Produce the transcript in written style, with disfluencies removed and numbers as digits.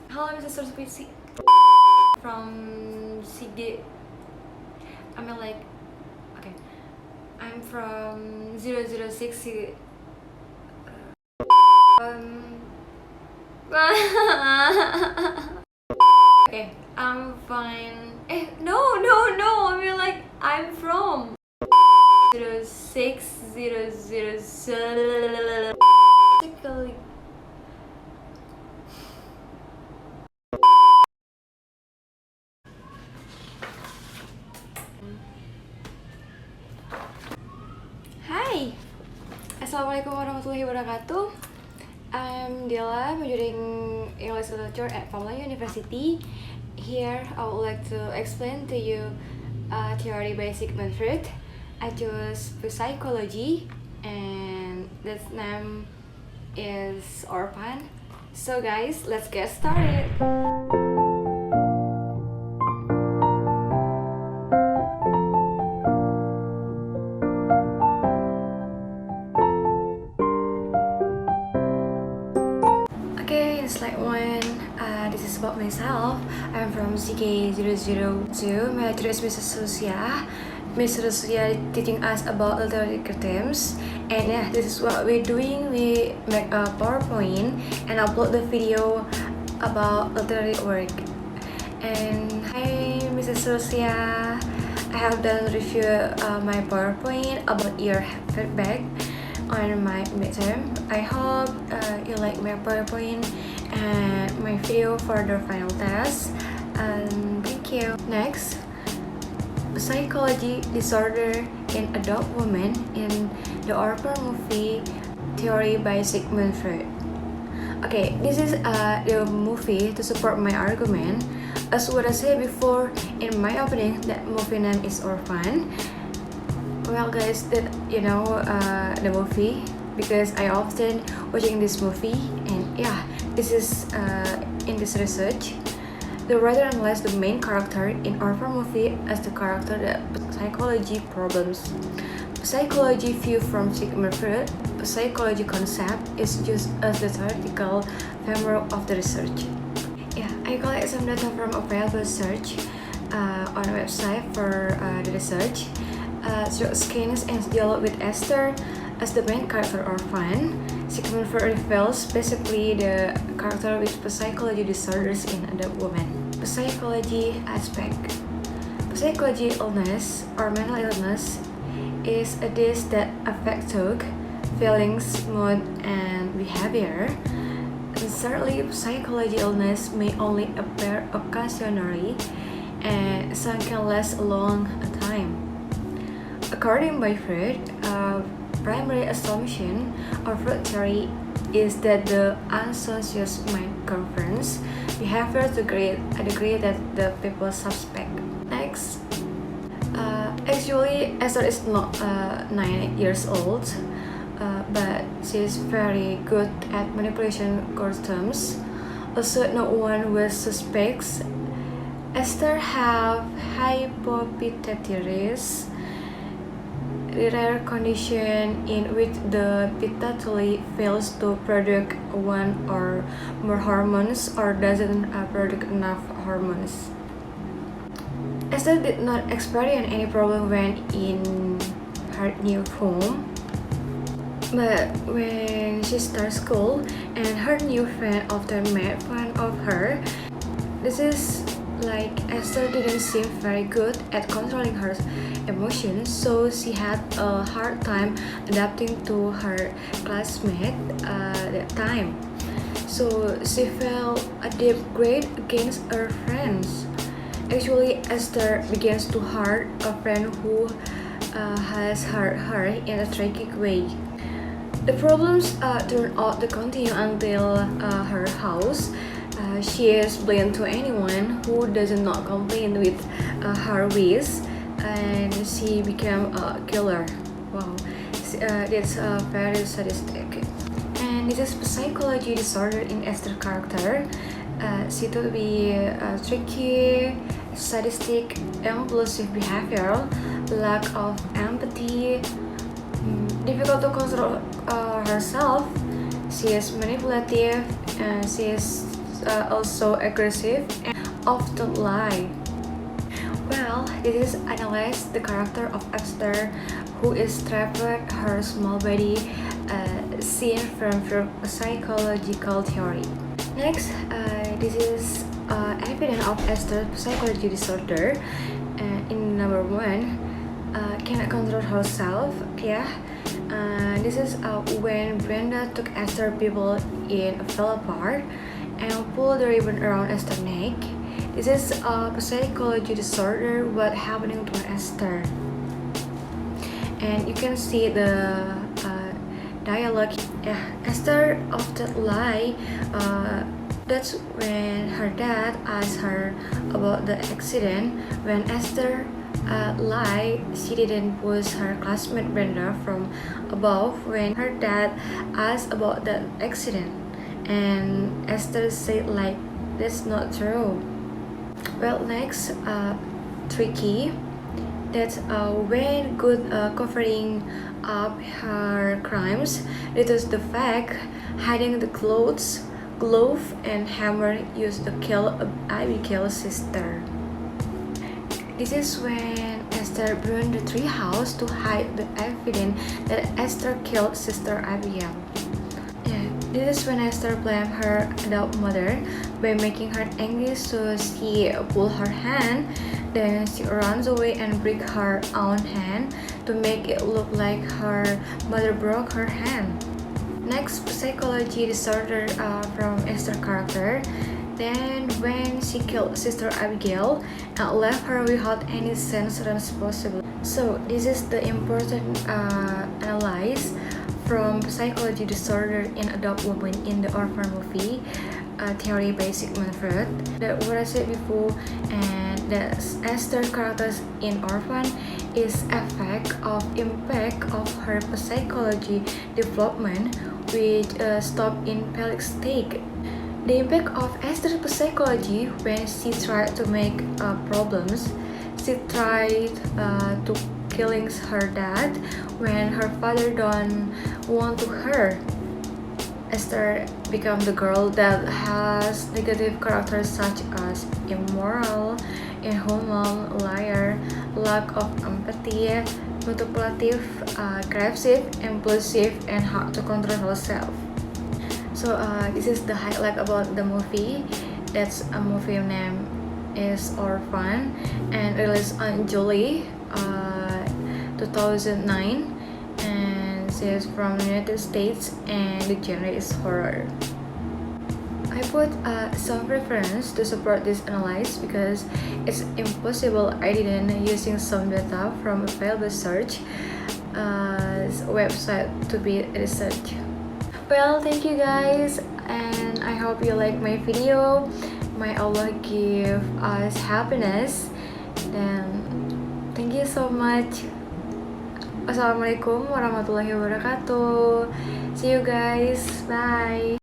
Halo Mr. Sukarno from CD. I mean like, okay, I'm from 006. Um, okay, I'm fine. No. I mean like, I'm from 0600. Hai, Assalamualaikum warahmatullahi wabarakatuh. I'm Dila, majoring English Literature at Pamela University. Here, I would like to explain to you theory by Sigmund Freud. I chose psychology, and its name is Orphan. So guys, let's get started. Okay, in slide 1, this is about myself. I'm from CK002. My lecturer is Mrs. Susia. Mrs. Susia teaching us about literary terms. And yeah, this is what we're doing. We make a PowerPoint and upload the video about literary work. And hi, Mrs. Susia. I have done review my PowerPoint about your feedback on my midterm. I hope you like my PowerPoint and my video for the final test. Thank you. Next, psychology disorder in adult women in the Orphan movie theory by Sigmund Freud. Okay, this is the movie to support my argument. As what I said before in my opening, that movie name is Orphan. Well guys, that the movie because I often watching this movie, and yeah, this is in this research. The writer analyzed the main character in Orphan movie as the character that psychology problems. Psychology view from Sigmund Freud, psychology concept is used as the theoretical framework of the research. Yeah, I collect some data from available search on a website for the research. Through skins and dialogue with Esther as the main character Orphan, Sigmund Freud reveals specifically the character with psychology disorders in adult women. Psychology aspect. Psychology illness or mental illness is a disease that affects thought, feelings, mood, and behavior. And certainly, psychology illness may only appear occasionally, and some can last a long time. According by Freud, primary assumption of Freud theory is that the unconscious mind governs behavior to a degree that the people suspect. Next, actually, Esther is not 9 years old, but she is very good at manipulation terms. Also, no one will suspects. Esther have hypopituitaris, the rare condition in which the pituitary fails to produce one or more hormones or doesn't produce enough hormones. Esther did not experience any problem when in her new home, but when she started school and her new friend often made fun of her, this is like Esther didn't seem very good at controlling her emotions, so she had a hard time adapting to her classmate at that time. So she felt a deep grade against her friends. Actually, Esther begins to hurt a friend who has hurt her in a tragic way. The problems turn out to continue until her house. She is blamed to anyone who does not complain with her Ruiz, and she became a killer. Wow, that's very sadistic. And this is psychology disorder in Esther character. She to be tricky, sadistic, impulsive behavior, lack of empathy, difficult to control herself. She is manipulative, and she is also aggressive and often lie. Well, this is analyze the character of Esther, who is trapped her small body, seen from psychological theory. Next, this is evidence of Esther's psychology disorder. In number one, cannot control herself. Yeah. This is when Brenda took Esther people in fell apart and pulled the ribbon around Esther's neck. This is a psychology disorder what happening to Esther. And you can see the dialogue. Yeah, Esther often lie. That's when her dad asked her about the accident. When Esther lied, she didn't push her classmate Brenda from above when her dad asked about the accident. And Esther said like, that's not true. Well, next, tricky. That's when good covering up her crimes reduces the fact hiding the clothes, glove, and hammer used to kill Abigail's sister. This is when Esther burned the tree house to hide the evidence that Esther killed sister Abigail. Yeah, this is when Esther blamed her adopted mother by making her angry, so she pulled her hand. Then she runs away and breaks her own hand to make it look like her mother broke her hand. Next, psychology disorder from Esther character. Then when she killed sister Abigail and left her without any sense responsibility. So this is the important analysis from psychology disorder in adult women in the orphan movie, theory by Sigmund Freud. That what I said before, and the Esther characters in orphan is effect of impact of her psychology development, which stop in pelvic stage. The impact of Esther's psychology when she tried to make problems. She tried to killing her dad when her father don't want to her. Esther become the girl that has negative characters such as immoral, inhuman, liar, lack of empathy, manipulative, aggressive, impulsive, and hard to control herself. So this is the highlight about the movie. That's a movie name is Orphan and released on July 2009, and it's from the United States, and the genre is horror. I put some reference to support this analysis because it's impossible I didn't using some data from available search website to be researched. Well, thank you guys, and I hope you like my video. May Allah give us happiness, and thank you so much. Wassalamualaikum warahmatullahi wabarakatuh. See you guys, bye.